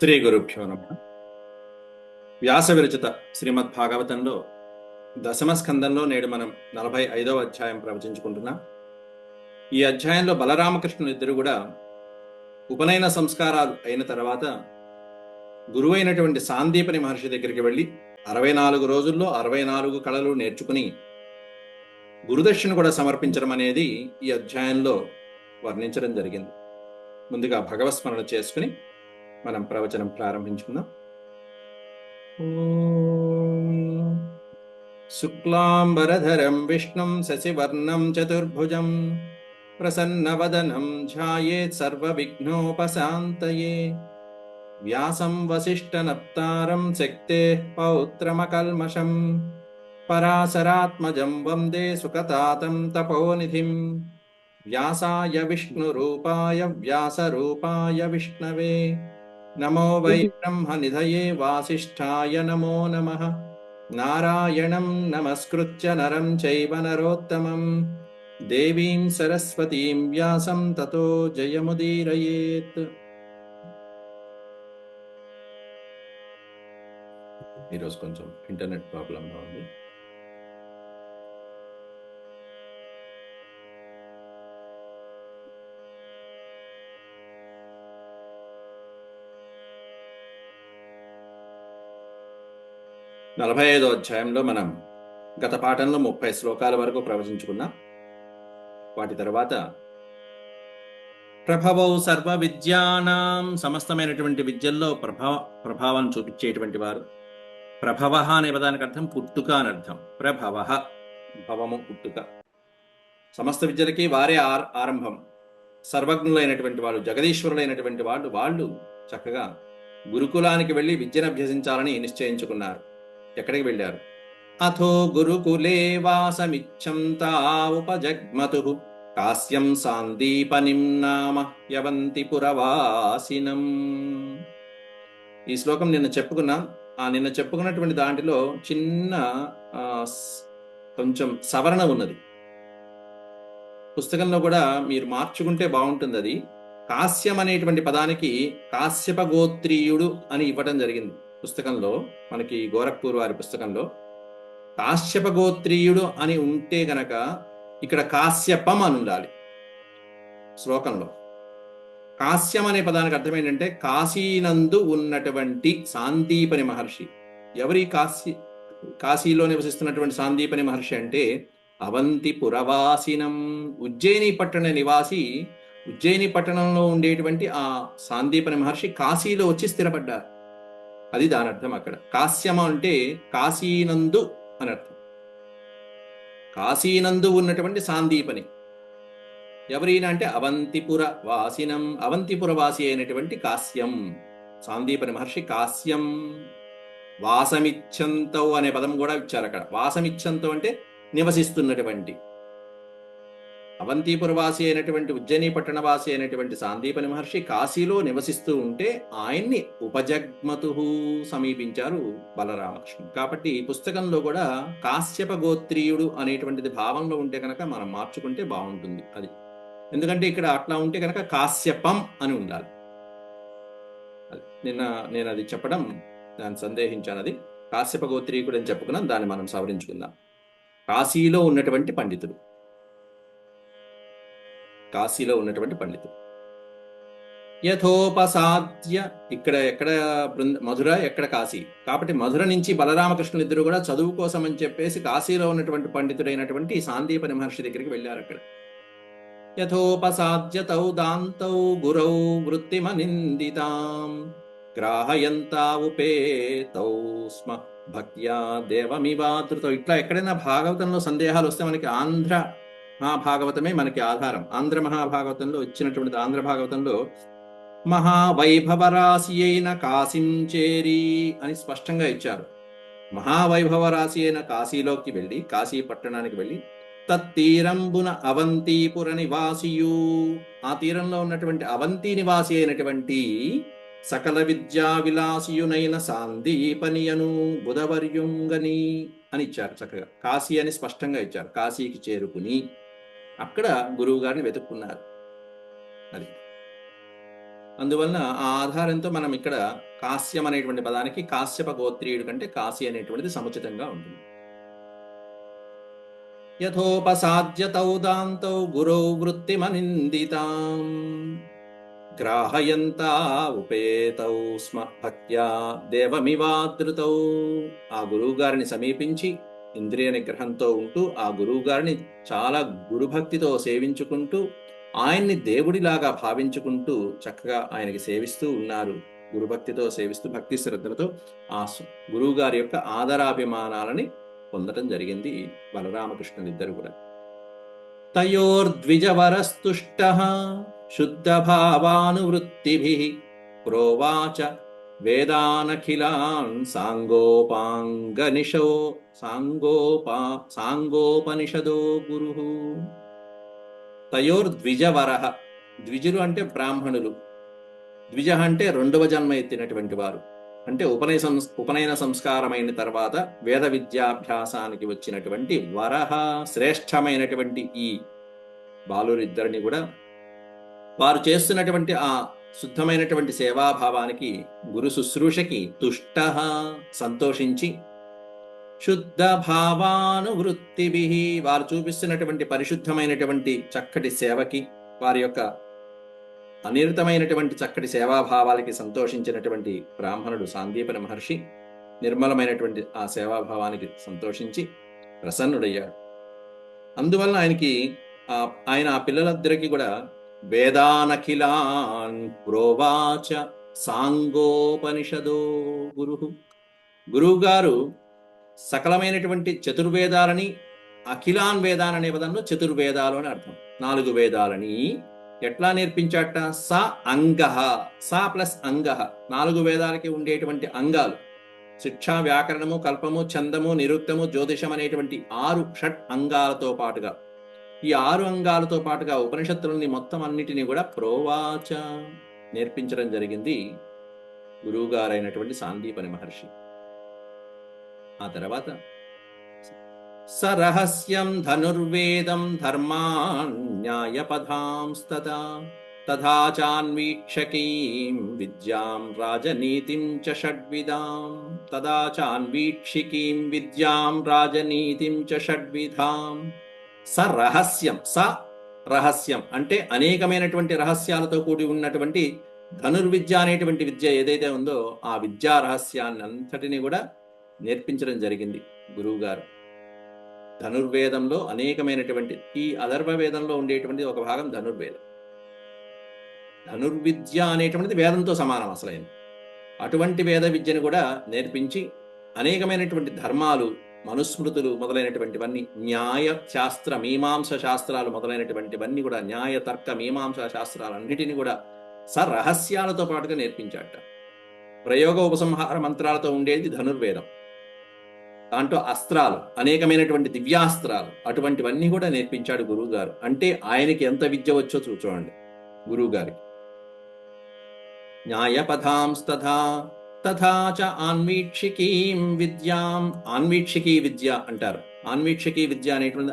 శ్రీ గురుభ్యో నమః. వ్యాస విరచిత శ్రీమద్ భాగవతంలో దశమ స్కందంలో నేడు మనం 45వ అధ్యాయం ప్రవచించుకుంటున్నాం. ఈ అధ్యాయంలో బలరామకృష్ణులు ఇద్దరు కూడా ఉపనయన సంస్కారాలు అయిన తర్వాత గురువైనటువంటి సాందీపని మహర్షి దగ్గరికి వెళ్ళి 64 రోజుల్లో 64 కళలు నేర్చుకుని గురుదక్షిణ కూడా సమర్పించడం అనేది ఈ అధ్యాయంలో వర్ణించడం జరిగింది. ముందుగా భగవత్స్మరణ చేసుకుని మనం ప్రవచనం ప్రారంభించుకుందాం. శుక్లాంబరధరం విష్ణుం శశివర్ణం చతుర్భుజం ప్రసన్నవదనం ధ్యాయేత్ సర్వవిఘ్నోపశాంతయే వ్యాసం వసిష్ఠనప్తారం శక్తేః పౌత్రమకల్మషం పరాశరాత్మజం వందే సుఖతాతం తపోనిధిం వ్యాసాయ విష్ణురూపాయ వ్యాసరూపాయ విష్ణవే నమో వై బ్రహ్మనిధయే వాసిష్ఠాయ నమో నమః. నారాయణం నమస్కృత్య నరం చైవ నరోత్తమం దేవీం సరస్వతీం వ్యాసం తతో జయముదీరయేత్. ఈరోజు కొంచెం ఇంటర్నెట్ ప్రాబ్లంగా ఉంది. నలభై 45వ అధ్యాయంలో మనం గత పాఠంలో 30 శ్లోకాల వరకు ప్రవచించుకున్నాం. వాటి తర్వాత ప్రభవౌ సర్వ విద్యానాం, సమస్తమైనటువంటి విద్యల్లో ప్రభావం చూపించేటువంటి వారు. ప్రభవ అనే పదానికి అర్థం పుట్టుక అని అర్థం. ప్రభవ భవము పుట్టుక. సమస్త విద్యలకి వారే ఆరంభం. సర్వజ్ఞులైనటువంటి వాళ్ళు, జగదీశ్వరులైనటువంటి వాళ్ళు చక్కగా గురుకులానికి వెళ్ళి విద్యను అభ్యసించాలని నిశ్చయించుకున్నారు. ఎక్కడికి వెళ్ళారు? అథో గురుకులే వాసమిచ్చంతా ఉపజగ్మతు కాశ్యం సాందీపనిం నామ యవంతిపురవాసినం. ఈ శ్లోకం నిన్న చెప్పుకున్నాం. నిన్న చెప్పుకున్నటువంటి దాంట్లో చిన్న కొంచెం సవరణ ఉన్నది. పుస్తకంలో కూడా మీరు మార్చుకుంటే బాగుంటుంది. అది కాశ్యం అనేటువంటి పదానికి కాశ్యప గోత్రీయుడు అని ఇవ్వటం జరిగింది పుస్తకంలో. మనకి గోరఖ్పూర్ వారి పుస్తకంలో కాశ్యప గోత్రీయుడు అని ఉంటే గనక ఇక్కడ కాశ్యపం అని ఉండాలి శ్లోకంలో. కాశ్యం అనే పదానికి అర్థం ఏంటంటే కాశీనందు ఉన్నటువంటి సాందీపని మహర్షి. ఎవరి కాశీలో నివసిస్తున్నటువంటి సాందీపని మహర్షి అంటే అవంతి పురవాసినం, ఉజ్జయిని పట్టణ నివాసి. ఉజ్జయిని పట్టణంలో ఉండేటువంటి ఆ సాందీపని మహర్షి కాశీలో వచ్చి స్థిరపడ్డారు. అది దాని అర్థం. అక్కడ కాశ్యమ అంటే కాశీనందు అని అర్థం. కాశీనందు ఉన్నటువంటి సాందీపని ఎవరైనా అంటే అవంతిపుర వాసినం, అవంతిపుర వాసి అయినటువంటి కాశ్యం. సాందీపని మహర్షి కాశ్యం. వాసమిచ్చంతౌ అనే పదం కూడా ఇచ్చారు అక్కడ. వాసమిచ్చంతౌ అంటే నివసిస్తున్నటువంటి. అవంతిపురవాసి అయినటువంటి ఉజ్జయిని పట్టణవాసి అయినటువంటి సాందీపని మహర్షి కాశీలో నివసిస్తూ ఉంటే ఆయన్ని ఉపజగ్మతు సమీపించారు బలరామకృష్ణుడు. కాబట్టి ఈ పుస్తకంలో కూడా కాశ్యప గోత్రీయుడు అనేటువంటిది భావంలో ఉంటే కనుక మనం మార్చుకుంటే బాగుంటుంది. అది ఎందుకంటే ఇక్కడ అట్లా ఉంటే కనుక కాశ్యపం అని ఉండాలి. నిన్న నేను అది చెప్పడం దాన్ని సందేహించాను. అది కాశ్యప గోత్రీయుడు అని చెప్పుకున్నాం. దాన్ని మనం సవరించుకుందాం. కాశీలో ఉన్నటువంటి పండితుడు. కాశీలో ఉన్నటువంటి పండితుడు. యథోపసాద్య, ఇక్కడ ఎక్కడ మధుర, ఎక్కడ కాశీ. కాబట్టి మధుర నుంచి బలరామకృష్ణులు ఇద్దరు కూడా చదువు కోసం అని చెప్పేసి కాశీలో ఉన్నటువంటి పండితుడైనటువంటి సాందీపని మహర్షి దగ్గరికి వెళ్ళారు. అక్కడ యథోపసాద్య తౌ దాంతౌ గురౌ వృత్తిమనిందితాం గ్రాహయంతా ఉపేతౌ స్మ భక్త్యా దేవమివాతృతౌ. ఇట్లా ఎక్కడైనా భాగవతంలో సందేహాలు వస్తే మనకి ఆంధ్ర మహాభాగవతమే మనకి ఆధారం. ఆంధ్ర మహాభాగవతంలో ఇచ్చినటువంటి ఆంధ్ర భాగవతంలో మహావైభవరాశి అయిన కాశించేరి అని స్పష్టంగా ఇచ్చారు. మహావైభవరాశి అయిన కాశీలోకి వెళ్ళి, కాశీ పట్టణానికి వెళ్ళి, తత్తీరంబున అవంతిపుర నివాసియు, ఆ తీరంలో ఉన్నటువంటి అవంతి నివాసి అయినటువంటి సకల విద్యా విలాసియునైన సాందీపనియను బుధవర్యుంగని అని ఇచ్చారు. చక్కగా కాశీ అని స్పష్టంగా ఇచ్చారు. కాశీకి చేరుకుని అక్కడ గురువు గారిని వెతుక్కున్నారు. అది అందువలన ఆ ఆధారంతో మనం ఇక్కడ కాశ్యం అనేటువంటి పదానికి కాశ్యప గోత్రీయుడు కంటే కాశీ అనేటువంటిది సముచితంగా ఉంటుంది. యథోపసాద్య తౌ దాంతౌ గురౌ వృత్తిమనిందితాం గ్రాహయంతా ఉపేతౌ స్మ భక్త్యా దేవమివాదృతౌ. ఆ గురువు గారిని సమీపించి ఇంద్రియ నిగ్రహంతో ఉంటూ ఆ గురువు గారిని చాలా గురుభక్తితో సేవించుకుంటూ ఆయన్ని దేవుడిలాగా భావించుకుంటూ చక్కగా ఆయనకి సేవిస్తూ ఉన్నారు. గురుభక్తితో సేవిస్తూ భక్తి శ్రద్ధలతో ఆ గురువు గారి యొక్క ఆదరాభిమానాలని పొందటం జరిగింది బలరామకృష్ణులిద్దరు కూడా. తయోర్ద్విజవరస్తుష్టః శుద్ధభావానువృత్తిభిః ప్రోవాచ వేదానఖిలాన్ సాంగోపనిషదో గురుః. తయోర్ద్విజవరః, ద్విజులు అంటే బ్రాహ్మణులు, ద్విజ అంటే రెండవ జన్మ ఎత్తినటువంటి వారు, అంటే ఉపనయన సంస్కారమైన తర్వాత వేద విద్యాభ్యాసానికి వచ్చినటువంటి వరహ శ్రేష్టమైనటువంటి ఈ బాలురిద్దరిని కూడా వారు చేస్తున్నటువంటి ఆ శుద్ధమైనటువంటి సేవాభావానికి గురు శుశ్రూషకి తుష్టః సంతోషించి శుద్ధ భావానువృత్తిభిః వారు చూపిస్తున్నటువంటి పరిశుద్ధమైనటువంటి చక్కటి సేవకి వారి యొక్క అనిరతమైనటువంటి చక్కటి సేవాభావాలకి సంతోషించినటువంటి బ్రాహ్మణుడు సాందీపని మహర్షి నిర్మలమైనటువంటి ఆ సేవాభావానికి సంతోషించి ప్రసన్నుడయ్యాడు. అందువల్ల ఆయన ఆ పిల్లలందరికీ కూడా వేదానఖిలాన్ ప్రోవాచ సాంగోపనిషదో గురువు గారు సకలమైనటువంటి చతుర్వేదాలని, అఖిలాన్ వేదాన్ అనే పదంలో చతుర్వేదాలు అని అర్థం, 4 వేదాలని ఎట్లా నేర్పించాట? స అంగః, స ప్లస్ అంగః, 4 వేదాలకి ఉండేటువంటి అంగాలు శిక్ష, వ్యాకరణము, కల్పము, ఛందము, నిరుక్తము, జ్యోతిషం అనేటువంటి 6 షట్ అంగాలతో పాటుగా ఈ 6 అంగాలతో పాటుగా ఉపనిషత్తులని మొత్తం అన్నిటినీ కూడా ప్రోవాచ నేర్పించడం జరిగింది గురువుగారైనటువంటి సాందీపని మహర్షి. ఆ తర్వాత సరహస్యం ధనుర్వేదం ధర్మాన్యాయపదాంస్తదా తథా చాన్వీక్షకీం విద్యాం రాజనీతిం చ షడ్విధాం తదా చాన్వీక్షికీం విద్యాం రాజనీతిం చ షడ్విధాం. సరహస్యం, స రహస్యం అంటే అనేకమైనటువంటి రహస్యాలతో కూడి ఉన్నటువంటి ధనుర్విద్య అనేటువంటి విద్య ఏదైతే ఉందో ఆ విద్యా రహస్యాన్ని అంతటిని కూడా నేర్పించడం జరిగింది గురువు గారు. ధనుర్వేదంలో అనేకమైనటువంటి ఈ అథర్వ వేదంలో ఉండేటువంటి ఒక భాగం ధనుర్వేదం. ధనుర్విద్య అనేటువంటిది వేదంతో సమానం అసలైంది. అటువంటి వేద విద్యను కూడా నేర్పించి అనేకమైనటువంటి ధర్మాలు, మనుస్మృతులు మొదలైనటువంటివన్నీ, న్యాయ శాస్త్ర మీమాంస శాస్త్రాలు మొదలైనటువంటివన్నీ కూడా, న్యాయ తర్క మీమాంస శాస్త్రాలన్నిటినీ కూడా సరహస్యాలతో పాటుగా నేర్పించాట. ప్రయోగ ఉపసంహార మంత్రాలతో ఉండేది ధనుర్వేదం. దాంట్లో అస్త్రాలు, అనేకమైనటువంటి దివ్యాస్త్రాలు, అటువంటివన్నీ కూడా నేర్పించాడు గురువు గారు. అంటే ఆయనకి ఎంత విద్య వచ్చో చూడండి గురువు గారికి. న్యాయపథాంస్తథా తథా చ ఆన్వీక్షికీం విద్యాం, ఆన్వీక్షికీ విద్య అంటారు. ఆన్వీక్షికీ విద్య అనేటువంటి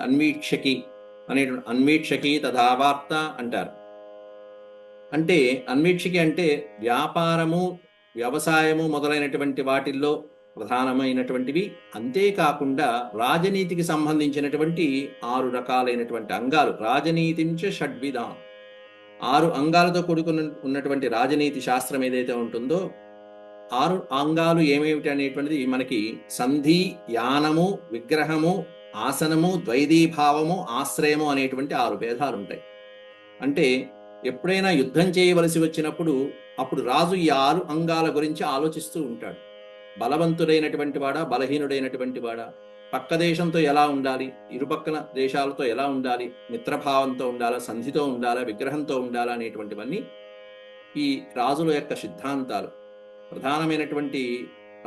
అన్వీక్షకి తథా వార్త అంటారు. అంటే అన్వీక్షకి అంటే వ్యాపారము, వ్యవసాయము మొదలైనటువంటి వాటిల్లో ప్రధానమైనటువంటివి. అంతేకాకుండా రాజనీతికి సంబంధించినటువంటి 6 రకాలైనటువంటి అంగాలు, రాజనీతించ షడ్విధాం, 6 అంగాలతో కూడుకున్న ఉన్నటువంటి రాజనీతి శాస్త్రం ఏదైతే ఉంటుందో 6 అంగాలు ఏమేమిటి అనేటువంటిది మనకి సంధి, యానము, విగ్రహము, ఆసనము, ద్వైదీభావము, ఆశ్రయము అనేటువంటి 6 భేదాలు ఉంటాయి. అంటే ఎప్పుడైనా యుద్ధం చేయవలసి వచ్చినప్పుడు అప్పుడు రాజు ఈ 6 అంగాల గురించి ఆలోచిస్తూ ఉంటాడు. బలవంతుడైనటువంటి వాడా, బలహీనుడైనటువంటి వాడా, పక్క దేశంతో ఎలా ఉండాలి, ఇరుపక్కన దేశాలతో ఎలా ఉండాలి, మిత్రభావంతో ఉండాలా, సంధితో ఉండాలా, విగ్రహంతో ఉండాలా అనేటువంటివన్నీ ఈ రాజుల యొక్క సిద్ధాంతాలు, ప్రధానమైనటువంటి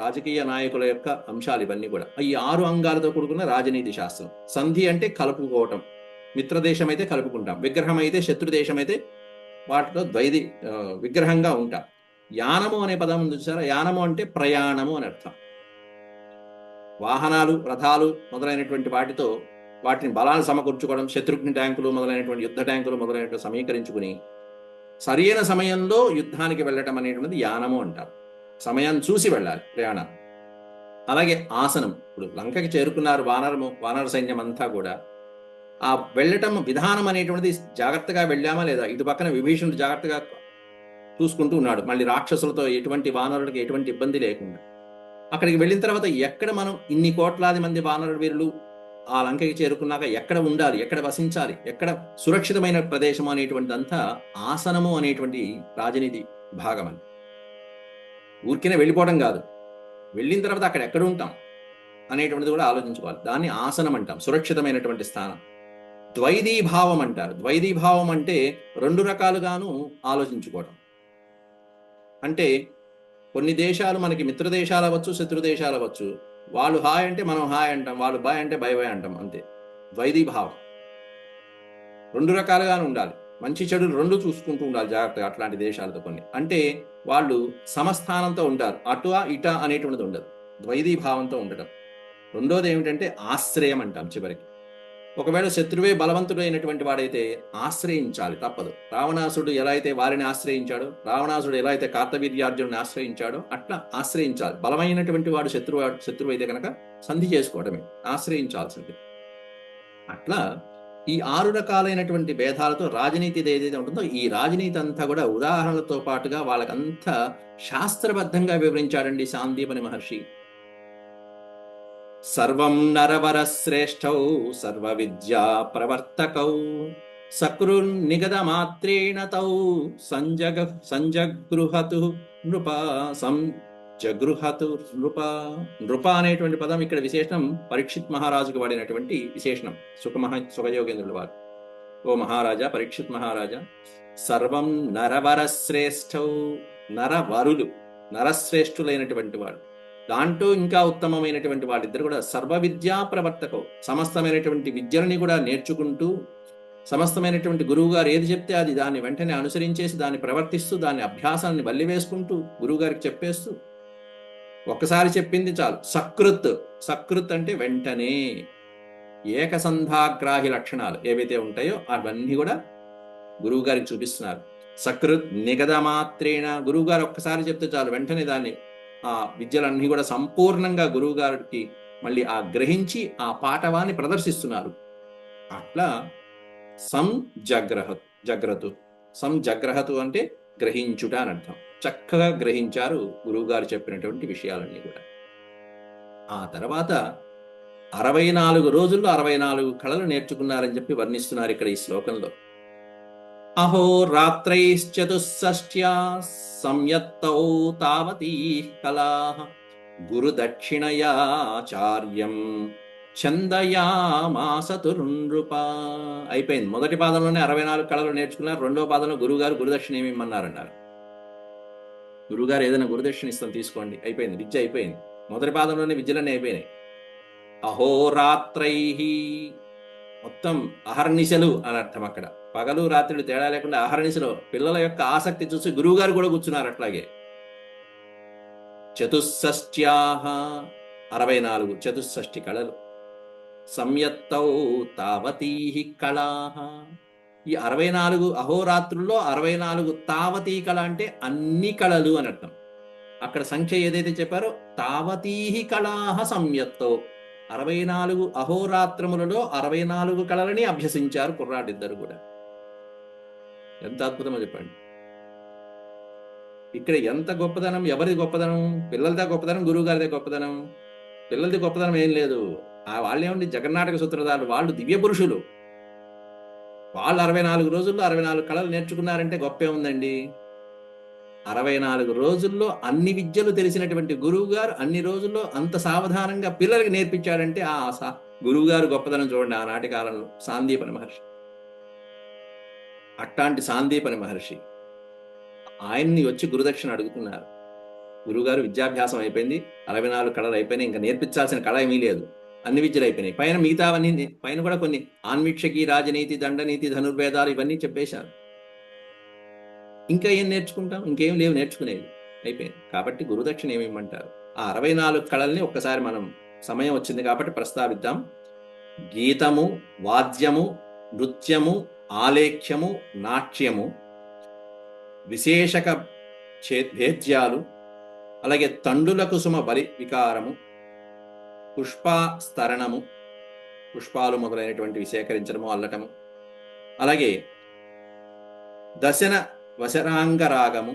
రాజకీయ నాయకుల యొక్క అంశాలు ఇవన్నీ కూడా. ఈ 6 అంగాలతో కూడుకున్న రాజనీతి శాస్త్రం. సంధి అంటే కలుపుకోవటం, మిత్రదేశం అయితే కలుపుకుంటాం, విగ్రహం అయితే శత్రుదేశం అయితే వాటిలో విగ్రహంగా ఉంటాం. యానము అనే పదం ఉంది చూసారా, యానము అంటే ప్రయాణము అని అర్థం. వాహనాలు, రథాలు మొదలైనటువంటి వాటిని బలాన్ని సమకూర్చుకోవడం, శత్రుఘ్ని ట్యాంకులు మొదలైనటువంటి యుద్ధ ట్యాంకులు మొదలైనటువంటి సమీకరించుకుని సరైన సమయంలో యుద్ధానికి వెళ్ళటం అనేటువంటిది యానము అంటారు. సమయాన్ని చూసి వెళ్ళాలి ప్రయాణం. అలాగే ఆసనం. ఇప్పుడు లంకకి చేరుకున్నారు వానర సైన్యం అంతా కూడా. ఆ వెళ్ళటం విధానం అనేటువంటిది జాగ్రత్తగా వెళ్ళామా లేదా, ఇటు పక్కన విభీషణుడు జాగ్రత్తగా చూసుకుంటూ ఉన్నాడు, మళ్ళీ రాక్షసులతో ఎటువంటి వానరుడికి ఎటువంటి ఇబ్బంది లేకుండా. అక్కడికి వెళ్ళిన తర్వాత ఎక్కడ మనం ఇన్ని కోట్లాది మంది వానర వీరులు ఆ లంకకి చేరుకున్నాక ఎక్కడ ఉండాలి, ఎక్కడ వసించాలి, ఎక్కడ సురక్షితమైన ప్రదేశం అనేటువంటిదంతా ఆసనము అనేటువంటి రాజనీతి భాగం అని. ఊరికనే వెళ్ళిపోవడం కాదు, వెళ్ళిన తర్వాత అక్కడ ఎక్కడ ఉంటాం అనేటువంటిది కూడా ఆలోచించుకోవాలి. దాన్ని ఆసనం అంటాం, సురక్షితమైనటువంటి స్థానం. ద్వైదీభావం అంటారు. ద్వైదీభావం అంటే రెండు రకాలుగాను ఆలోచించుకోవడం. అంటే కొన్ని దేశాలు మనకి మిత్ర దేశాలు అవ్వచ్చు, శత్రు దేశాలు అవ్వచ్చు. వాళ్ళు హాయ్ అంటే మనం హాయ్ అంటాం, వాళ్ళు బాయ్ అంటే బై బై అంటాం, అంతే. ద్వైదీభావం రెండు రకాలుగానే ఉండాలి. మంచి చెడులు రెండు చూసుకుంటూ ఉండాలి జాగ్రత్తగా అట్లాంటి దేశాలతో. కొన్ని అంటే వాళ్ళు సమస్థానంతో ఉంటారు, అటు ఇట అనేటువంటిది ఉండదు, ద్వైదీభావంతో ఉండటం. రెండోది ఏమిటంటే ఆశ్రయం అంటాం చివరికి. ఒకవేళ శత్రువే బలవంతుడు అయినటువంటి వాడైతే ఆశ్రయించాలి, తప్పదు. రావణాసుడు ఎలా అయితే వారిని ఆశ్రయించాడో, రావణాసుడు ఎలా అయితే కార్తవీర్యార్జునుని ఆశ్రయించాడో అట్లా ఆశ్రయించాలి. బలమైనటువంటి వాడు శత్రువు అయితే కనుక సంధి చేసుకోవడమే, ఆశ్రయించాల్సింది. అట్లా ఈ 6 రకాలైనటువంటి భేదాలతో రాజనీతి ఏదైతే ఉంటుందో ఈ రాజనీతి అంతా కూడా ఉదాహరణలతో పాటుగా వాళ్ళకంతా శాస్త్రబద్ధంగా వివరించాడండి సాందీపని మహర్షి. సర్వం నరవర శ్రేష్టౌ సర్వ విద్యా ప్రవర్తకౌ సకృన్నిగద మాత్రేణ తౌ సంజగృహతు నృప సంజగృహతు నృప. నృప అనేటువంటి పదం ఇక్కడ విశేషణం పరీక్షిత్ మహారాజుకు వాడినటువంటి విశేషణం. సుఖయోగేంద్రుడు వారు, ఓ మహారాజా, పరీక్షిత్ మహారాజా, సర్వం నరవర శ్రేష్టౌ, నరవరులు నరశ్రేష్ఠులైనటువంటి వాడు, దాంట్లో ఇంకా ఉత్తమమైనటువంటి వాళ్ళిద్దరు కూడా సర్వ విద్యా ప్రవర్తకం, సమస్తమైనటువంటి విద్యలని కూడా నేర్చుకుంటూ, సమస్తమైనటువంటి గురువు గారు ఏది చెప్తే అది దాన్ని వెంటనే అనుసరించేసి దాన్ని ప్రవర్తిస్తూ దాని అభ్యాసాన్ని వల్లి వేసుకుంటూ గురువు గారికి చెప్పేస్తూ, ఒక్కసారి చెప్పింది చాలు. సకృత్ అంటే వెంటనే. ఏకసంధాగ్రాహి లక్షణాలు ఏవైతే ఉంటాయో అవన్నీ కూడా గురువు గారికి చూపిస్తున్నారు. సకృత్ నిగద మాత్రేణ, గురువు గారు ఒక్కసారి చెప్తే చాలు వెంటనే దాన్ని ఆ విద్యలన్నీ కూడా సంపూర్ణంగా గురువు గారికి మళ్ళీ ఆ గ్రహించి ఆ పాఠవాన్ని ప్రదర్శిస్తున్నారు. అట్లా సంజగ్రహతు అంటే గ్రహించుట అని అర్థం. చక్కగా గ్రహించారు గురువు గారు చెప్పినటువంటి విషయాలన్నీ కూడా. ఆ తర్వాత 64 రోజుల్లో 64 కళలు నేర్చుకున్నారని చెప్పి వర్ణిస్తున్నారు ఇక్కడ ఈ శ్లోకంలో. అహోరాత్రైశ్చతుషష్ట్యా సంయత్తౌ తావతీ కళాః గురుదక్షిణయాచార్యం ఛందయామాసతుర్నృప. అయిపోయింది. మొదటి పాదంలోనే 64 కళలు నేర్చుకున్నారు. రెండో పాదంలో గురువుగారు గురుదక్షిణ ఏమిమ్మన్నారన్నారు. గురువుగారు ఏదైనా గురుదక్షిణ ఇస్తాం తీసుకోండి, అయిపోయింది, విద్య అయిపోయింది. మొదటి పాదంలోనే విద్యలన్నీ అయిపోయినాయి. అహోరాత్రైహి, మొత్తం అహర్నిశలు అని అర్థం. అక్కడ పగలు రాత్రులు తేడా లేకుండా అహర్నిశలో పిల్లల యొక్క ఆసక్తి చూసి గురువుగారు కూడా కూర్చున్నారు అట్లాగే. చతుషష్ట్యాః 64 చతుషష్టి కళలు. సంయత్తౌ తావతీ కళాః, ఈ 64 అహోరాత్రుల్లో 64 తావతీ కళ అంటే అన్ని కళలు అని అర్థం. అక్కడ సంఖ్య ఏదైతే చెప్పారో తావతీ కళాః సంయత్తౌ, 64 అహోరాత్రములలో 64 కళలని అభ్యసించారు కుర్రాడిద్దరు కూడా. ఎంత అద్భుతమో చెప్పండి. ఇక్కడ ఎంత గొప్పదనం, ఎవరిది గొప్పదనం? పిల్లలదే గొప్పదనం, గురువు గారిదే గొప్పదనం? పిల్లలది గొప్పదనం ఏం లేదు. వాళ్ళేమండి జగన్నాటక సూత్రధారులు, వాళ్ళు దివ్య పురుషులు. వాళ్ళు 64 రోజుల్లో 64 కళలు నేర్చుకున్నారంటే గొప్పే ఉందండి. 64 రోజుల్లో అన్ని విద్యలు తెలిసినటువంటి గురువు గారు అన్ని రోజుల్లో అంత సావధానంగా పిల్లలకి నేర్పించాడంటే ఆ గురువు గారు గొప్పదనం చూడండి. ఆనాటి కాలంలో సాందీపని మహర్షి, అట్లాంటి సాందీపని మహర్షి ఆయన్ని వచ్చి గురుదక్షిణ అడుగుతున్నారు. గురువుగారు విద్యాభ్యాసం అయిపోయింది, 64 కళలు అయిపోయినాయి, ఇంకా నేర్పించాల్సిన కళ ఏమీ లేదు, అన్ని విద్యలు అయిపోయినాయి. పైన మిగతావన్నీ పైన కూడా కొన్ని ఆన్వీక్షకి, రాజనీతి, దండనీతి, ధనుర్వేదాలు ఇవన్నీ చెప్పేశారు. ఇంకా ఏం నేర్చుకుంటాం? ఇంకేం లేవు నేర్చుకునేది, అయిపోయింది. కాబట్టి గురుదక్షిణ ఏమి ఇమ్మంటారు? ఆ 64 కళల్ని ఒక్కసారి మనం సమయం వచ్చింది కాబట్టి ప్రస్తావిద్దాం. గీతము, వాద్యము, నృత్యము, ఆలేఖ్యము, నాట్యము, విశేషక భేద్యాలు, అలాగే తండుల కుసుమ బలి వికారము, పుష్పస్తరణము, పుష్పాలు మొదలైనటువంటివి సేకరించడము, అల్లటము, అలాగే దశన వశరాంగరాగము,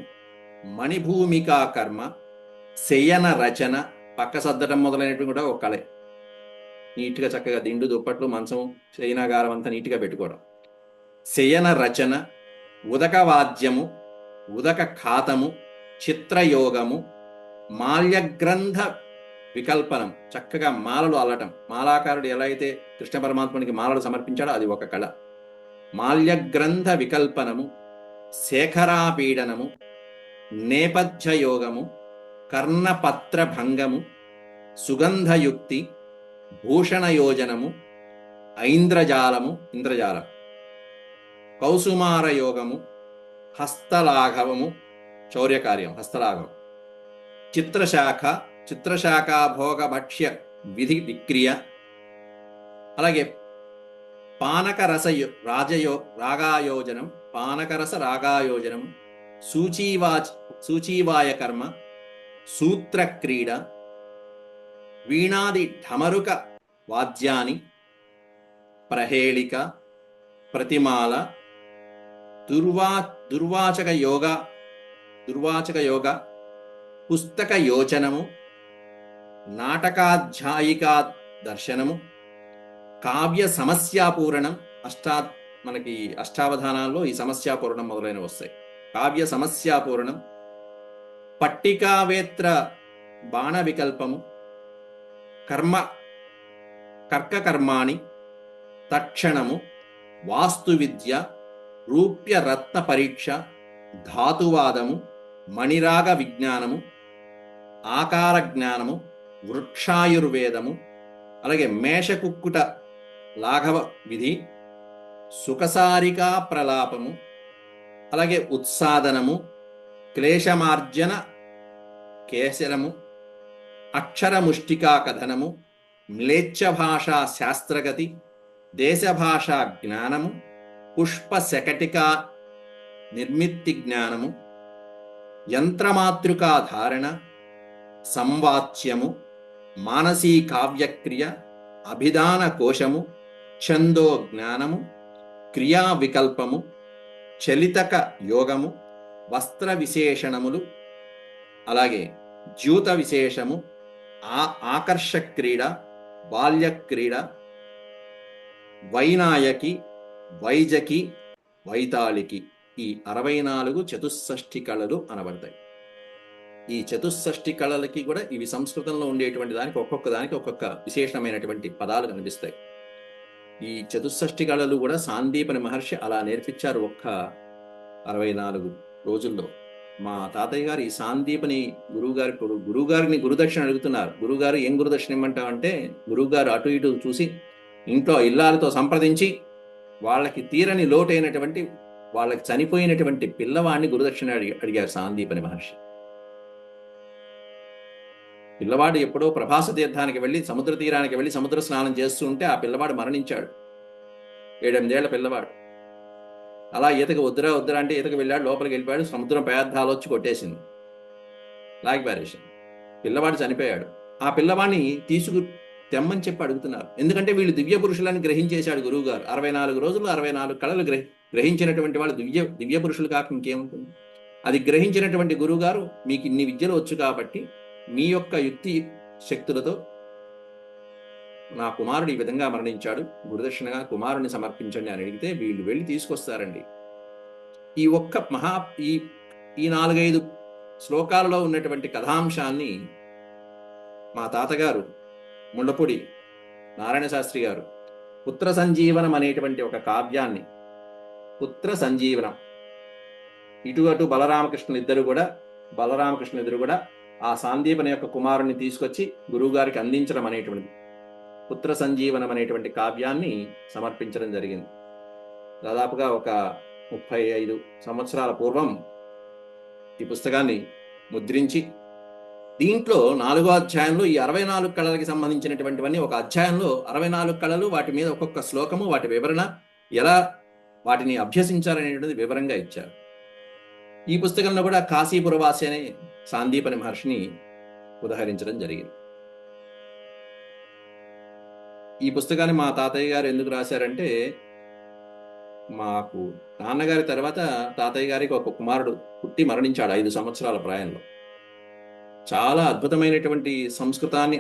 మణిభూమికా కర్మ, శయన రచన, పక్క సర్దటం మొదలైనటువంటి కూడా ఒక కళే. నీట్గా చక్కగా దిండు దుప్పట్లు మంచం శయనాగారం అంతా నీట్గా పెట్టుకోవడం. శయన రచన, ఉదక వాద్యము, ఉదక ఖాతము, చిత్రయోగము, మాల్యగ్రంథ వికల్పనం, చక్కగా మాలలు అల్లటం. మాలాకారుడు ఎలా అయితే కృష్ణ పరమాత్మునికి మాలలు సమర్పించాడో అది ఒక కళ. మాల్యగ్రంథ వికల్పనము, శేఖరాపీడనము, నేపథ్య యోగము, కర్ణపత్ర భంగము, సుగంధయుక్తి, భూషణయోజనము, ఇంద్రజాలం, కౌసుమార యోగము, హస్తలాఘవము, చౌర్యకార్యం, హస్తలాఘవం, చిత్రశాఖ భోగభక్ష్య విధి విక్రియ, అలాగే పానకరస రాగాయోజనం, సూచీవాయ కర్మ, సూత్రక్రీడ, వీణాది ఢమరుక వాద్యాని, ప్రహేళిక, ప్రతిమాల, దుర్వాచక యోగ, పుస్తక యోచనము, నాటకాధ్యాయికా దర్శనము, కావ్య సమస్యాపూరణం. మనకి అష్టావధానాల్లో ఈ సమస్యాపూరణం మొదలైనవి వస్తాయి. కావ్య సమస్యాపూరణం, పట్టికావేత్ర బాణ వికల్పము, కర్కకర్మాణి, తక్షణము, వాస్తు విద్య, రూప్య రత్న పరీక్ష, ధాతువాదము, మణిరాగ విజ్ఞానము, ఆకార జ్ఞానము, వృక్షాయుర్వేదము, అలాగే మేషకుక్కుట లాఘవ విధి, సుఖసారికా ప్రలాపము, అలాగే ఉత్సాదనము, క్లేశమార్జన కేశరము, అక్షరముష్టికా కథనము, మ్లేచ్ఛ భాషా శాస్త్రగతి, దేశభాషా జ్ఞానము, పుష్పశకటికా నిర్మిత్తి జ్ఞానము, యంత్రమాతృకా ధారణ, సంవాచ్యము, మానసీ కావ్యక్రియ, అభిధాన కోశము, ఛందో జ్ఞానము, క్రియా వికల్పము, చలితక యోగము, వస్త్ర విశేషణములు, అలాగే జ్యూత విశేషము, ఆకర్ష క్రీడ, బాల్య క్రీడ, వైనాయకి, వైజకి, వైతాళికి, ఈ 64 చతుషష్ఠి కళలు అనబడతాయి. ఈ చతుషష్ఠి కళలకి కూడా ఇవి సంస్కృతంలో ఉండేటువంటి దానికి ఒక్కొక్క దానికి ఒక్కొక్క విశేషమైనటువంటి పదాలు కనిపిస్తాయి. ఈ చతుషష్ఠి కళలు కూడా సాందీపని మహర్షి అలా నేర్పించారు ఒక్క 64 రోజుల్లో. మా తాతయ్య గారు ఈ సాందీపని గురువుగారిని గురుదక్షిణ అడుగుతున్నారు. గురువుగారు ఏం గురుదక్షిణ ఇమ్మంటామంటే, గురువుగారు అటు ఇటు చూసి ఇంట్లో ఇల్లాలతో సంప్రదించి వాళ్ళకి తీరని లోటైనటువంటి, వాళ్ళకి చనిపోయినటువంటి పిల్లవాడిని గురుదక్షిణ అడిగారు సాందీపని మహర్షి. పిల్లవాడు ఎప్పుడో ప్రభాస తీర్థానికి వెళ్ళి సముద్ర తీరానికి వెళ్ళి సముద్ర స్నానం చేస్తూ ఉంటే ఆ పిల్లవాడు మరణించాడు. 7-8 ఏళ్ల పిల్లవాడు. అలా ఈతకు వద్దురా అంటే ఈతకు వెళ్ళాడు, లోపలికి వెళ్ళిపోయాడు. సముద్రం పదార్థాలు వచ్చి కొట్టేసింది, లాగి పారేసింది. పిల్లవాడు చనిపోయాడు. ఆ పిల్లవాడిని తెమ్మని చెప్పి అడుగుతున్నారు. ఎందుకంటే వీళ్ళు దివ్య పురుషులని గ్రహించేశాడు గురువు గారు. 64 రోజులు 64 కళలు గ్రహించినటువంటి వాళ్ళు దివ్య పురుషులు కాక ఇంకేముంటుంది. అది గ్రహించినటువంటి గురువు గారు, మీకు ఇన్ని విద్యలు వచ్చు కాబట్టి మీ యొక్క యుక్తి శక్తులతో నా కుమారుడు ఈ విధంగా మరణించాడు, గురుదక్షిణగా కుమారుని సమర్పించండి అని అడిగితే వీళ్ళు వెళ్ళి తీసుకొస్తారండి. ఈ ఒక్క ఈ 4-5 శ్లోకాలలో ఉన్నటువంటి కథాంశాన్ని మా తాతగారు ముండపూడి నారాయణ శాస్త్రి గారు పుత్ర సంజీవనం అనేటువంటి ఒక కావ్యాన్ని, పుత్ర సంజీవనం, ఇటు అటు బలరామకృష్ణులు ఇద్దరు కూడా ఆ సాందీపని యొక్క కుమారుని తీసుకొచ్చి గురువుగారికి అందించడం అనేటువంటిది, పుత్ర సంజీవనం అనేటువంటి కావ్యాన్ని సమర్పించడం జరిగింది. దాదాపుగా ఒక 35 సంవత్సరాల పూర్వం ఈ పుస్తకాన్ని ముద్రించి, దీంట్లో 4వ అధ్యాయంలో ఈ 64 కళలకి సంబంధించినటువంటివన్నీ ఒక అధ్యాయంలో 64 కళలు, వాటి మీద ఒక్కొక్క శ్లోకము, వాటి వివరణ, ఎలా వాటిని అభ్యసించాలనేటువంటిది వివరంగా ఇచ్చారు. ఈ పుస్తకంలో కూడా కాశీపురవాసి అనే సాందీపని మహర్షిని ఉదహరించడం జరిగింది. ఈ పుస్తకాన్ని మా తాతయ్య గారు ఎందుకు రాశారంటే, మాకు నాన్నగారి తర్వాత తాతయ్య గారికి ఒక కుమారుడు పుట్టి మరణించాడు 5 సంవత్సరాల ప్రాయంలో. చాలా అద్భుతమైనటువంటి సంస్కృతాన్ని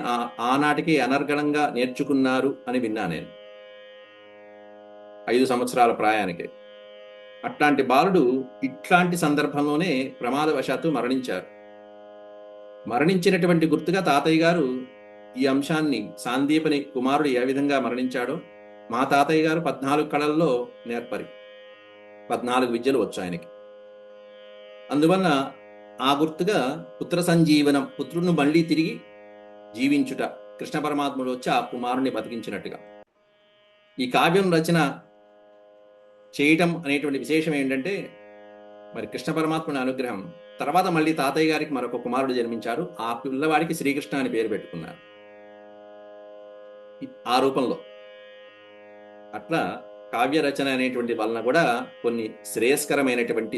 ఆనాటికి అనర్గళంగా నేర్చుకున్నారు అని విన్నా నేను 5 సంవత్సరాల ప్రాయానికి. అట్లాంటి బాలుడు ఇట్లాంటి సందర్భంలోనే ప్రమాదవశాత్తు మరణించారు. మరణించినటువంటి గుర్తుగా తాతయ్య గారు ఈ అంశాన్ని, సాందీపని కుమారుడు ఏ విధంగా మరణించాడో, మా తాతయ్య గారు 14 కళల్లో నేర్పరి, 14 విద్యలు వచ్చు ఆయనకి. అందువల్ల ఆ గుర్తుగా పుత్ర సంజీవనం, పుత్రుడిని మళ్ళీ తిరిగి జీవించుట, కృష్ణ పరమాత్ముడు వచ్చి ఆ కుమారుణ్ణి బతికించినట్టుగా. ఈ కావ్యం రచన చేయటం అనేటువంటి విశేషం ఏంటంటే, మరి కృష్ణ పరమాత్ముని అనుగ్రహం తర్వాత మళ్ళీ తాతయ్య గారికి మరొక కుమారుడు జన్మించారు. ఆ పిల్లవాడికి శ్రీకృష్ణ అని పేరు పెట్టుకున్నారు ఆ రూపంలో. అట్లా కావ్య రచన అనేటువంటి వలన కూడా కొన్ని శ్రేయస్కరమైనటువంటి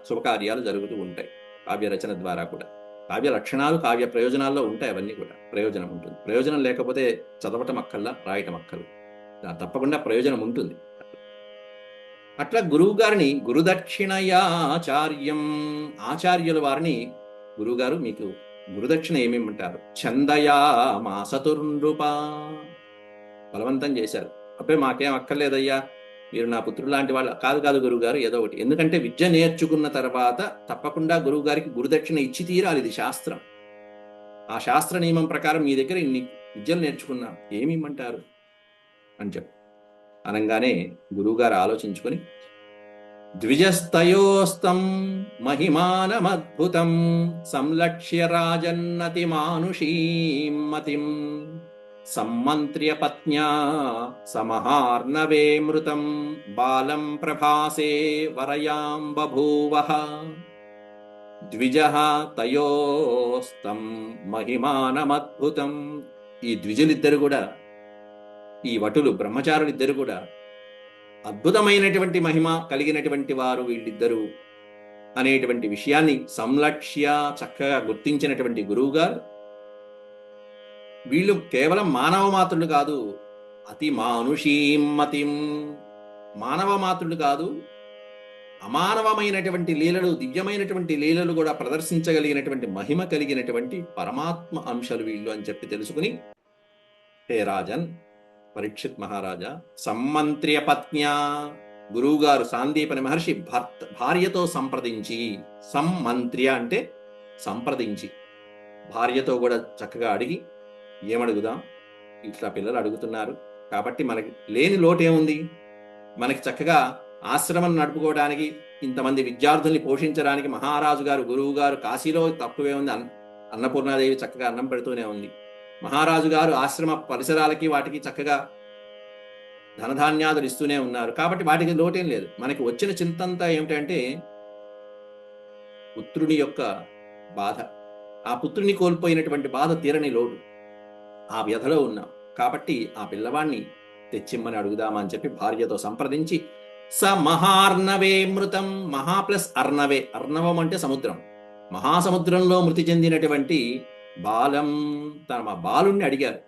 శుభకార్యాలు జరుగుతూ ఉంటాయి కావ్య రచన ద్వారా కూడా. కావ్య లక్షణాలు, కావ్య ప్రయోజనాల్లో ఉంటాయి. అవన్నీ కూడా ప్రయోజనం ఉంటుంది. ప్రయోజనం లేకపోతే చదవటం అక్కల్లా, రాయటం అక్కలు, తప్పకుండా ప్రయోజనం ఉంటుంది. అట్లా గురువు గారిని గురుదక్షిణయాచార్యం, ఆచార్యుల వారిని గురువుగారు మీకు గురుదక్షిణ ఏమేమంటారు? చందయా మాసతుర్నృప, బలవంతం చేశారు. అప్పుడే మాకేం అక్కర్లేదయ్యా, మీరు నా పుత్రుడు లాంటి వాళ్ళు. కాదు గురువుగారు, ఏదో ఒకటి. ఎందుకంటే విద్య నేర్చుకున్న తర్వాత తప్పకుండా గురువు గారికి గురుదక్షిణ ఇచ్చి తీరాలి. ఇది శాస్త్రం. ఆ శాస్త్ర నియమం ప్రకారం మీ దగ్గర ఇన్ని విద్యలు నేర్చుకున్నా ఏమిమ్మంటారు అని చెప్పు అనగానే గురువుగారు ఆలోచించుకొని, ద్విజస్తయోస్తం మహిమానమద్భుతం సంలక్ష్య రాజన్నతి మానుషీం మతిం సమ్మంత్ర్య పత్న్యా సమహార్ణవే మృతం బాలం ప్రభాసే వరయాం బభూవః ద్విజః తయోస్తం మహిమానమద్భుతం. ఈ ద్విజులిద్దరు కూడా, ఈ వటులు బ్రహ్మచారులిద్దరు కూడా అద్భుతమైనటువంటి మహిమ కలిగినటువంటి వారు వీళ్ళిద్దరూ అనేటువంటి విషయాన్ని సంలక్ష్య చక్కగా గుర్తించినటువంటి గురువుగారు, వీళ్ళు కేవలం మానవ మాతృలు కాదు, అతి మానుషీం మతిం, మానవ మాతృలు కాదు, అమానవమైనటువంటి లీలలు, దివ్యమైనటువంటి లీలలు కూడా ప్రదర్శించగలిగినటువంటి మహిమ కలిగినటువంటి పరమాత్మ అంశాలు వీళ్ళు అని చెప్పి తెలుసుకుని, హే రాజన్ పరీక్షిత్ మహారాజా, సమ్మంత్ర్య పత్న్యా, గురువుగారు సాందీపని మహర్షి భార్యతో సంప్రదించి, సమ్మంత్ర్య అంటే సంప్రదించి, భార్యతో కూడా చక్కగా అడిగి, ఏమడుగుదాం, ఇట్లా పిల్లలు అడుగుతున్నారు కాబట్టి మనకి లేని లోటేముంది, మనకి చక్కగా ఆశ్రమం నడుపుకోవడానికి, ఇంతమంది విద్యార్థుల్ని పోషించడానికి మహారాజు గారు, గురువు గారు, కాశీలో తక్కువే ఉంది, అన్నపూర్ణాదేవి చక్కగా అన్నం పెడుతూనే ఉంది. మహారాజు గారు ఆశ్రమ పరిసరాలకి వాటికి చక్కగా ధనధాన్యాదులు ఇస్తూనే ఉన్నారు కాబట్టి వాటికి లోటేం లేదు. మనకి వచ్చిన చింతంతా ఏమిటంటే పుత్రుని యొక్క బాధ, ఆ పుత్రుని కోల్పోయినటువంటి బాధ తీరని లోటు, ఆ వ్యధలో ఉన్నాం కాబట్టి ఆ పిల్లవాడిని తెచ్చిమ్మని అడుగుదామా అని చెప్పి భార్యతో సంప్రదించి, స మహార్ణవే మృతం, మహా ప్లస్ అర్ణవే, అర్ణవం అంటే సముద్రం, మహాసముద్రంలో మృతి చెందినటువంటి బాలం, తన బాలుణ్ణి అడిగారు.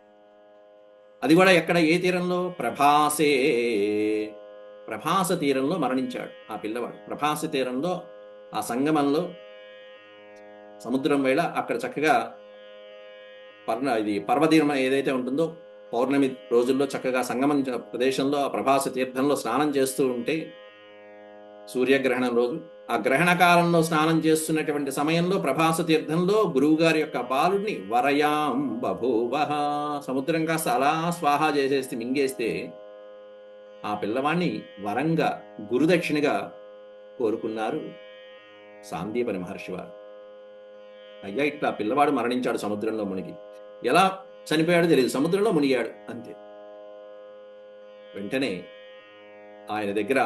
అది కూడా ఎక్కడ, ఏ తీరంలో? ప్రభాసే, ప్రభాస తీరంలో మరణించాడు ఆ పిల్లవాడు. ప్రభాస తీరంలో, ఆ సంగమంలో, సముద్రం వేళ అక్కడ చక్కగా ఇది పర్వదినం ఏదైతే ఉంటుందో పౌర్ణమి రోజుల్లో చక్కగా సంగమం ప్రదేశంలో ఆ ప్రభాస తీర్థంలో స్నానం చేస్తూ ఉంటే, సూర్యగ్రహణం రోజు ఆ గ్రహణ కాలంలో స్నానం చేస్తున్నటువంటి సమయంలో ప్రభాస తీర్థంలో గురువు గారి యొక్క బాలుడిని వరయాం బభూవః, సముద్రం కాస్త అలా స్వాహా చేసేస్తే, మింగేస్తే ఆ పిల్లవాడిని వరంగా గురుదక్షిణగా కోరుకున్నారు సాందీపని మహర్షి వారు. అయ్యా ఇట్లా పిల్లవాడు మరణించాడు సముద్రంలో మునిగి, ఎలా చనిపోయాడో తెలియదు, సముద్రంలో మునిగాడు అంతే. వెంటనే ఆయన దగ్గర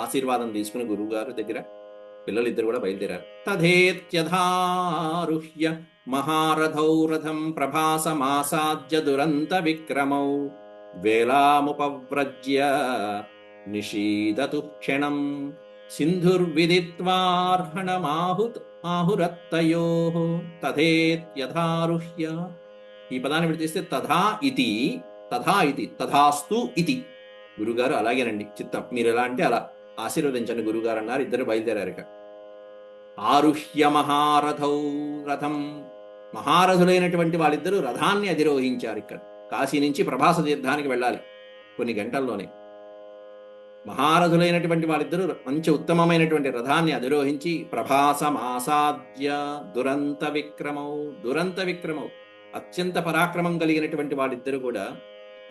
ఆశీర్వాదం తీసుకుని గురువు గారు దగ్గర పిల్లలిద్దరు కూడా బయలుదేరారు. తథేత్యధారుహ్య మహారథౌ రథం ప్రభాసమాసాద్య దురంత విక్రమౌ వేలాముపవ్రజ్య నిషీదతు క్షణం సింధుర్విదిత్వార్హణమాహురత్తయో తథేత్యథారుహ్య. ఈ పదాన్ని విడతీస్తే తథా ఇతి, తథా ఇతి, తథాస్తు ఇతి. గురుగారు అలాగేనండి, చిత్తం, మీరు ఎలా అంటే అలా ఆశీర్వదించండి గురుగారు అన్నారు. ఇద్దరు బయలుదేరారు. ఇక ఆరుహ్య మహారథౌ, రథం, మహారథులైనటువంటి వాళ్ళిద్దరూ రథాన్ని అధిరోహించారు. ఇక్కడ కాశీ నుంచి ప్రభాస తీర్థానికి వెళ్ళాలి కొన్ని గంటల్లోనే. మహారథులైనటువంటి వాళ్ళిద్దరూ మంచి ఉత్తమమైనటువంటి రథాన్ని అధిరోహించి ప్రభాసమాసాద్య దురంత విక్రమౌ, దురంత విక్రమౌ, అత్యంత పరాక్రమం కలిగినటువంటి వాళ్ళిద్దరూ కూడా,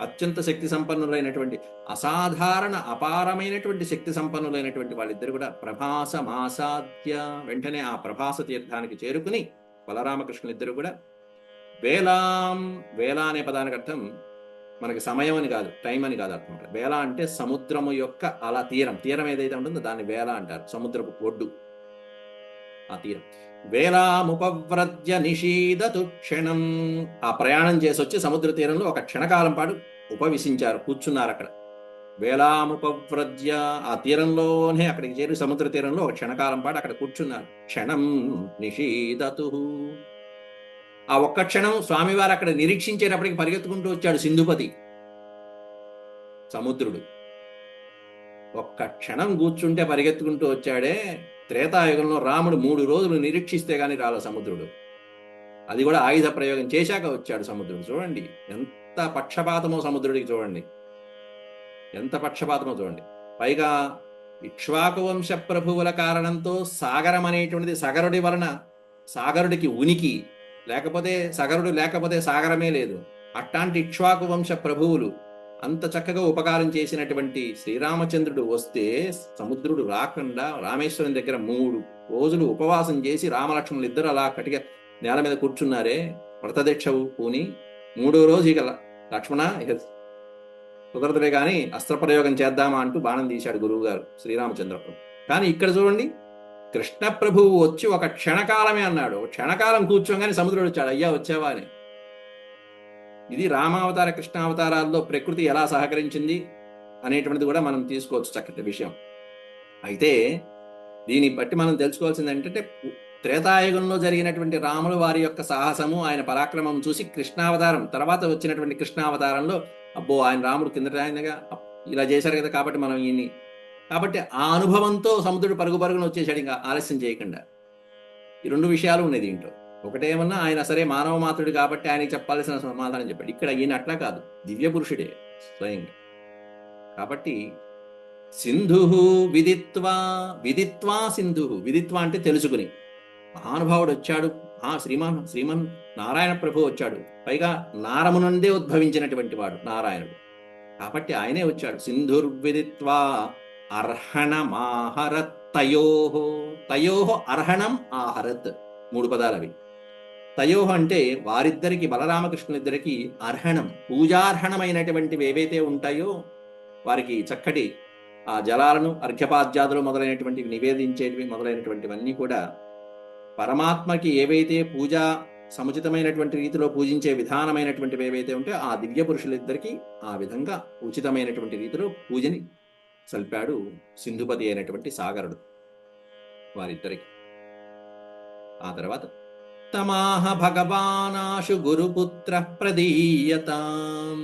అత్యంత శక్తి సంపన్నులైనటువంటి, అసాధారణ అపారమైనటువంటి శక్తి సంపన్నులైనటువంటి వాళ్ళిద్దరు కూడా ప్రభాసమాసాద్య, వెంటనే ఆ ప్రభాస తీర్థానికి చేరుకుని బలరామకృష్ణులిద్దరూ కూడా వేలాం, వేళ అనే పదానికి అర్థం మనకి సమయం అని కాదు, టైం అని కాదు అర్థం. వేళ అంటే సముద్రము యొక్క అలా తీరం, తీరం ఏదైతే ఉంటుందో దాన్ని వేళ అంటారు, సముద్రపు ఒడ్డు, ఆ తీరం. వేలాముపవ్రజ్య నిషీదతు క్షణం, ఆ ప్రయాణం చేసి వచ్చి సముద్ర తీరంలో ఒక క్షణకాలం పాటు ఉపవిశించారు, కూర్చున్నారు అక్కడ. వేలాముపవ్రజ్య, ఆ తీరంలోనే అక్కడికి చేరి సముద్ర తీరంలో ఒక క్షణకాలం పాటు అక్కడ కూర్చున్నారు. క్షణం నిషీదతు, ఆ ఒక్క క్షణం స్వామివారు అక్కడ నిరీక్షించేటప్పటికి పరిగెత్తుకుంటూ వచ్చాడు సింధుపతి, సముద్రుడు. ఒక్క క్షణం కూర్చుంటే పరిగెత్తుకుంటూ వచ్చాడే. త్రేతాయుగంలో రాముడు 3 రోజులు నిరీక్షిస్తే గాని రాల సముద్రుడు, అది కూడా ఆయుధ ప్రయోగం చేశాక వచ్చాడు సముద్రుడు. చూడండి ఎంత పక్షపాతమో సముద్రుడికి, చూడండి ఎంత పక్షపాతమో చూడండి. పైగా ఇక్ష్వాకు వంశ ప్రభువుల కారణంతో సాగరం అనేటువంటిది, సగరుడి వలన సాగరుడికి ఉనికి లేకపోతే, సగరుడు లేకపోతే సాగరమే లేదు. అట్లాంటి ఇక్ష్వాకు వంశ ప్రభువులు అంత చక్కగా ఉపకారం చేసినటువంటి శ్రీరామచంద్రుడు వస్తే సముద్రుడు రాకుండా రామేశ్వరం దగ్గర 3 రోజులు ఉపవాసం చేసి రామలక్ష్మణులు ఇద్దరు అలా కటిగా నేల మీద కూర్చున్నారే, వ్రతదీక్ష పూని. 3వ రోజు ఇక లక్ష్మణ ఇక కుదరదులే కానీ అస్త్రప్రయోగం చేద్దామా అంటూ బాణం తీశాడు గురువుగారు శ్రీరామచంద్రప్రభు. కానీ ఇక్కడ చూడండి, కృష్ణ ప్రభువు వచ్చి ఒక క్షణకాలమే అన్నాడు. క్షణకాలం కూర్చోగానే సముద్రుడు వచ్చాడు, అయ్యా వచ్చావా అని. ఇది రామావతార కృష్ణావతారాల్లో ప్రకృతి ఎలా సహకరించింది అనేటువంటిది కూడా మనం తీసుకోవచ్చు, చక్కటి విషయం. అయితే దీన్ని బట్టి మనం తెలుసుకోవాల్సింది ఏంటంటే, త్రేతాయుగంలో జరిగినటువంటి రాములు వారి యొక్క సాహసము, ఆయన పరాక్రమం చూసి కృష్ణావతారం తర్వాత వచ్చినటువంటి కృష్ణావతారంలో అబ్బో ఆయన రాముడు కిందట ఆయనగా ఇలా చేశారు కదా కాబట్టి మనం ఈయన్ని, కాబట్టి ఆ అనుభవంతో సముద్రుడు పరుగు పరుగున వచ్చేసాడు, ఇంకా ఆలస్యం చేయకుండా. ఈ 2 విషయాలు ఉన్నాయి దీంట్లో. ఒకటేమన్నా ఆయన సరే మానవ మాత్రుడు కాబట్టి ఆయనకి చెప్పాల్సిన సమాధానం చెప్పాడు. ఇక్కడ ఈయన అట్లా కాదు, దివ్య పురుషుడే స్వయంగా. కాబట్టి సింధు విదిత్వా, విదిత్వా సింధు, విదిత్వా అంటే తెలుసుకుని, మహానుభావుడు వచ్చాడు, శ్రీమన్ నారాయణ ప్రభు వచ్చాడు, పైగా నారమునందే ఉద్భవించినటువంటి వాడు నారాయణుడు, కాబట్టి ఆయనే వచ్చాడు. సింధుర్విదిత్వా అర్హణమాహరత్ తయోహో, తయోహో అర్హణం ఆహరత్, 3 పదాలు అవి. తయోహ అంటే వారిద్దరికి, బలరామకృష్ణులిద్దరికి అర్హణం, పూజార్హణమైనటువంటివి ఏవైతే ఉంటాయో వారికి చక్కటి ఆ జలాలను, అర్ఘ్యపాద్యాదులు మొదలైనటువంటివి నివేదించేటివి మొదలైనటువంటివన్నీ కూడా పరమాత్మకి ఏవైతే పూజా సముచితమైనటువంటి రీతిలో పూజించే విధానమైనటువంటివి ఏవైతే ఉంటాయో ఆ దివ్య పురుషులిద్దరికీ ఆ విధంగా ఉచితమైనటువంటి రీతిలో పూజని సల్పాడు సింధుపతి అయినటువంటి సాగరుడు వారిద్దరికి. ఆ తర్వాత తమాహ భగవానాశు గురుపుత్ర ప్రదీయతాం,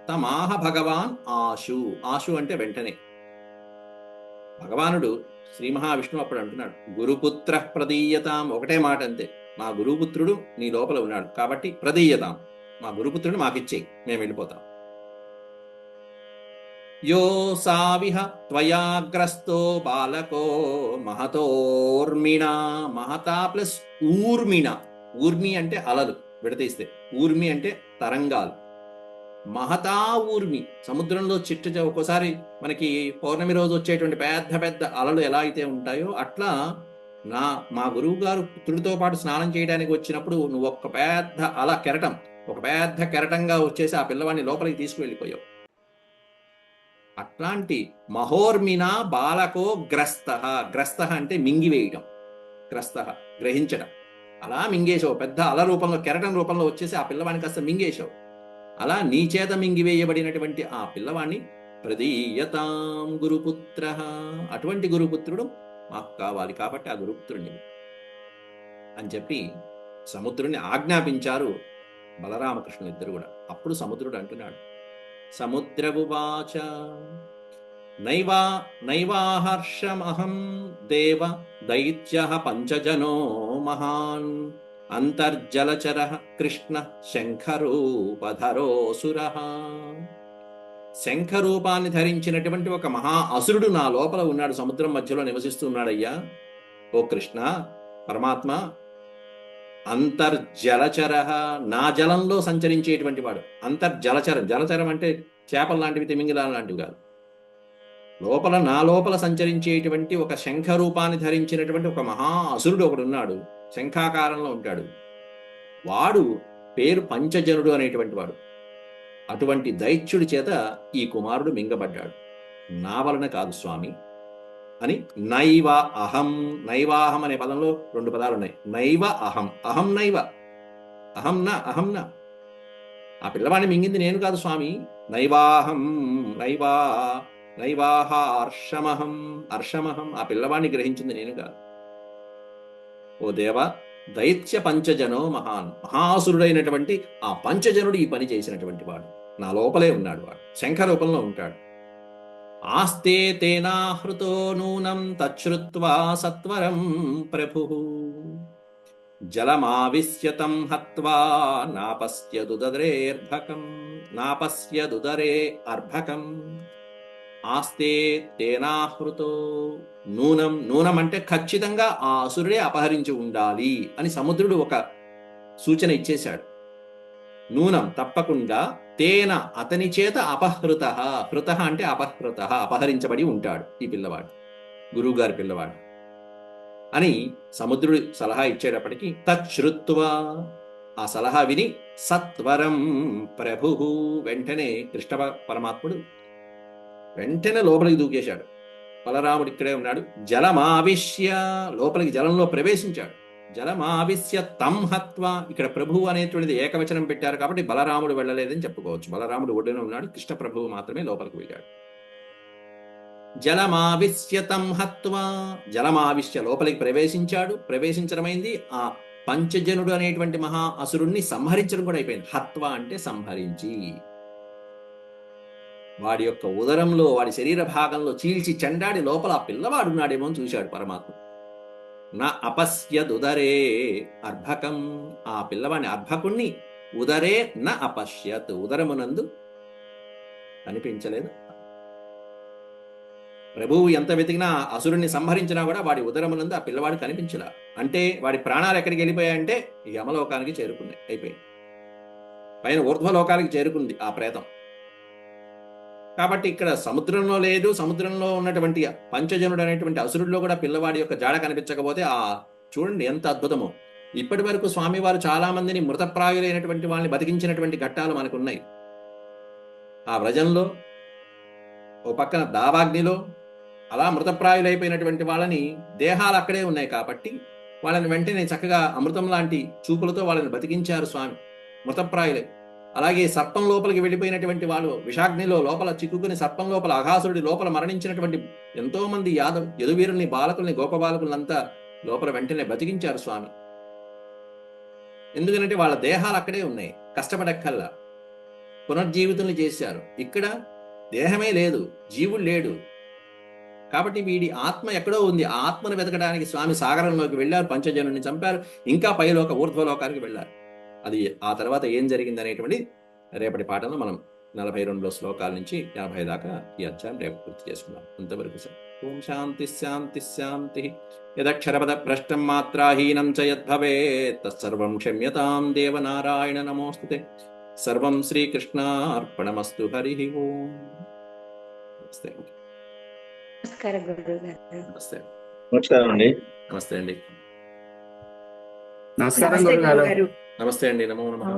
తమాహ భగవాన్ ఆశు, ఆశు అంటే వెంటనే. భగవానుడు శ్రీ మహావిష్ణువు అప్పుడు అంటున్నాడు గురుపుత్ర ప్రదీయతాం, ఒకటే మాట అంతే, మా గురుపుత్రుడు నీ లోపల ఉన్నాడు కాబట్టి ప్రదీయతాం, మా గురుపుత్రుడు మాకిచ్చేయి, మేము వెళ్ళిపోతాం. యో సావిహ త్వయాగ్రస్తో బాలకో మహతోర్మిణ, మహతా ప్లస్ ఊర్మిణ, ఊర్మి అంటే అలలు విడతీస్తే, ఊర్మి అంటే తరంగాలు, మహతా ఊర్మి సముద్రంలో చిట్టు ఒక్కోసారి మనకి పౌర్ణమి రోజు వచ్చేటువంటి పెద్ద పెద్ద అలలు ఎలా అయితే ఉంటాయో అట్లా మా గురువు గారు పుత్రుడితో పాటు స్నానం చేయడానికి వచ్చినప్పుడు నువ్వు ఒక పెద్ద అల కెరటం, ఒక పెద్ద కెరటంగా వచ్చేసి ఆ పిల్లవాడిని లోపలికి తీసుకువెళ్ళిపోయావు. అట్లాంటి మహోర్మిన బాలకో గ్రస్త, గ్రస్త అంటే మింగివేయటం, గ్రస్త గ్రహించడం, అలా మింగేశావు, పెద్ద అల రూపంలో కెరటం రూపంలో వచ్చేసి ఆ పిల్లవాడిని కాస్త మింగేశావు. అలా నీ చేత మింగివేయబడినటువంటి ఆ పిల్లవాడిని ప్రదీయతాం గురుపుత్ర. అటువంటి గురుపుత్రుడు మాకు కావాలి, కాబట్టి ఆ గురుపుత్రుడిని అని చెప్పి సముద్రుడిని ఆజ్ఞాపించారు బలరామకృష్ణులు ఇద్దరు కూడా. అప్పుడు సముద్రుడు అంటున్నాడు, సముద్రవువాచ నైవాహర్షమహం దేవ దైత్యః పంచజనో మహాన్ అంతర్జలచరః కృష్ణ శంఖరూపధరోసురః. శంఖరూపాన్ని ధరించినటువంటి ఒక మహా అసురుడు నా లోపల ఉన్నాడు, సముద్రం మధ్యలో నివసిస్తున్నాడయ్యా. ఓ కృష్ణ పరమాత్మ, అంతర్జలచర, నా జలంలో సంచరించేటువంటి వాడు. అంతర్జలచరం, జలచరం అంటే చేపలు లాంటివి, తిమింగిలాలు లాంటివి కాదు. లోపల, నా లోపల సంచరించేటువంటి ఒక శంఖ రూపాన్ని ధరించినటువంటి ఒక మహా అసురుడు ఒకడు ఉన్నాడు, శంఖాకారంలో ఉంటాడు. వాడు పేరు పంచజనుడు అనేటువంటి వాడు. అటువంటి దైత్యుడి చేత ఈ కుమారుడు మింగబడ్డాడు. నా వలన కాదు స్వామి అని. నైవ అహం, నైవాహం అనే పదంలో రెండు పదాలు ఉన్నాయి. నైవ అహం, అహం నైవ, అహం న, అహం న. ఆ పిల్లవాడిని మింగింది నేను కాదు స్వామి. నైవాహం, నైవాహ అర్షమహం, అర్షమహం, ఆ పిల్లవాడిని గ్రహించింది నేను కాదు. ఓ దేవ, దైత్య పంచజనో మహాన్, మహాసురుడైనటువంటి ఆ పంచజనుడు ఈ పని చేసినటువంటి వాడు నా లోపలే ఉన్నాడు. వాడు శంఖ రూపంలో ఉంటాడు. ఆస్తే తేనాహృతో నూనం తచ్చుత్వా సత్వరం ప్రభు జలమావిశ్యతం హత్వా నాపశ్యదుదరే అర్భకం. ఆస్తే తేనాహృతో నూనం, నూనం అంటే ఖచ్చితంగా ఆ అసురుడే అపహరించి ఉండాలి అని సముద్రుడు ఒక సూచన ఇచ్చేశాడు. నూనం తప్పకుండా, తేన అతని చేత అపహృత, హృత అంటే అపహృత, అపహరించబడి ఉంటాడు ఈ పిల్లవాడు, గురువుగారి పిల్లవాడు అని సముద్రుడు సలహా ఇచ్చేటప్పటికీ తచ్చుత్వా, ఆ సలహా విని సత్వరం ప్రభు, వెంటనే కృష్ణ పరమాత్ముడు వెంటనే లోపలికి దూకేశాడు. బలరాముడు ఇక్కడే ఉన్నాడు. జలమావిశ్య, లోపలికి జలంలో ప్రవేశించాడు. జలమావిశ్య తం హత్వా, ఇక్కడ ప్రభువు అనేటువంటిది ఏకవచనం పెట్టారు కాబట్టి బలరాముడు వెళ్ళలేదని చెప్పుకోవచ్చు. బలరాముడు ఒడ్డున ఉన్నాడు, కృష్ణ ప్రభువు మాత్రమే లోపలికి వెళ్ళాడు. జలమావిశ్య తం హత్వా, జలమావిశ్య లోపలికి ప్రవేశించాడు. ప్రవేశించడమైంది, ఆ పంచజనుడు అనేటువంటి మహా అసురుణ్ణి సంహరించడం కూడా అయిపోయింది. హత్వా అంటే సంహరించి, వాడి యొక్క ఉదరంలో, వాడి శరీర భాగంలో చీల్చి చెండాడి లోపల ఆ పిల్లవాడున్నాడేమో అని చూశాడు పరమాత్మ. నా అపశ్యదుదరే అర్భకం, ఆ పిల్లవాడిని అర్భకుణ్ణి ఉదరే న అపశ్యత్, ఉదరమునందు కనిపించలేదు. ప్రభువు ఎంత వెతికినా అసురుణ్ణి సంహరించినా కూడా వాడి ఉదరమునందు ఆ పిల్లవాడు కనిపించలా. అంటే వాడి ప్రాణాలు ఎక్కడికి వెళ్ళిపోయాయంటే యమలోకానికి చేరుకున్నాయి, అయిపోయింది. పైన ఊర్ధ్వలోకానికి చేరుకుంది ఆ ప్రేతం. కాబట్టి ఇక్కడ సముద్రంలో లేదు, సముద్రంలో ఉన్నటువంటి పంచజనుడు అనేటువంటి అసురుడిలో కూడా పిల్లవాడి యొక్క జాడ కనిపించకపోతే ఆ చూడండి ఎంత అద్భుతమో. ఇప్పటి వరకు స్వామివారు చాలా మందిని మృతప్రాయులైనటువంటి వాళ్ళని బతికించినటువంటి ఘట్టాలు మనకున్నాయి. ఆ వ్రజంలో, ఓ పక్కన దావాగ్నిలో అలా మృతప్రాయులైపోయినటువంటి వాళ్ళని దేహాలు అక్కడే ఉన్నాయి కాబట్టి వాళ్ళని వెంటనే చక్కగా అమృతం లాంటి చూపులతో వాళ్ళని బతికించారు స్వామి, మృతప్రాయులై. అలాగే సర్పం లోపలికి వెళ్ళిపోయినటువంటి వాళ్ళు విషాగ్నిలో లోపల చిక్కుకుని సర్పం లోపల, అఘాసురుడి లోపల మరణించినటువంటి ఎంతో మంది యదువీరుల్ని, బాలకుల్ని, గోపబాలకులంతా లోపల వెంటనే బతికించారు స్వామి. ఎందుకంటే వాళ్ళ దేహాలు అక్కడే ఉన్నాయి, కష్టపడక్కల్లా పునర్జీవితుల్ని చేశారు. ఇక్కడ దేహమే లేదు, జీవుడు లేడు కాబట్టి వీడి ఆత్మ ఎక్కడో ఉంది. ఆ ఆత్మను వెతకడానికి స్వామి సాగరంలోకి వెళ్ళారు, పంచజనుడిని చంపారు, ఇంకా పైలోక ఊర్ధ్వలోకానికి వెళ్ళారు. అది ఆ తర్వాత ఏం జరిగింది అనేటువంటి రేపటి పాఠంలో మనం 42 శ్లోకాల నుంచి 80 దాకా ఈ అధ్యాయం రేపు పూర్తి చేసుకుందాం. అంతవరకు సార్. ఓం శాంతి శాంతి శాంతి. యదక్షరపద భ్రష్టం మాత్రాహీనం చ యద్భవేత్ తత్సర్వం క్షమ్యతాం దేవనారాయణ నమోస్తుతే. సర్వం శ్రీకృష్ణార్పణమస్తు. హరి ఓం. నమస్తే. నమస్కారం గురుగారు. నమస్తే. నమస్కారం అండి. నమస్తే అండి. నమస్కారం గురుగారు. నమస్తే అండి. నమో నమః.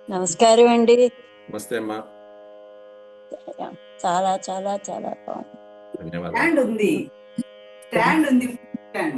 నమస్కారం అండి. నమస్తే అమ్మా. చాలా చాలా చాలా బాగుంది. ధన్యవాదాలు. స్టాండ్ ఉంది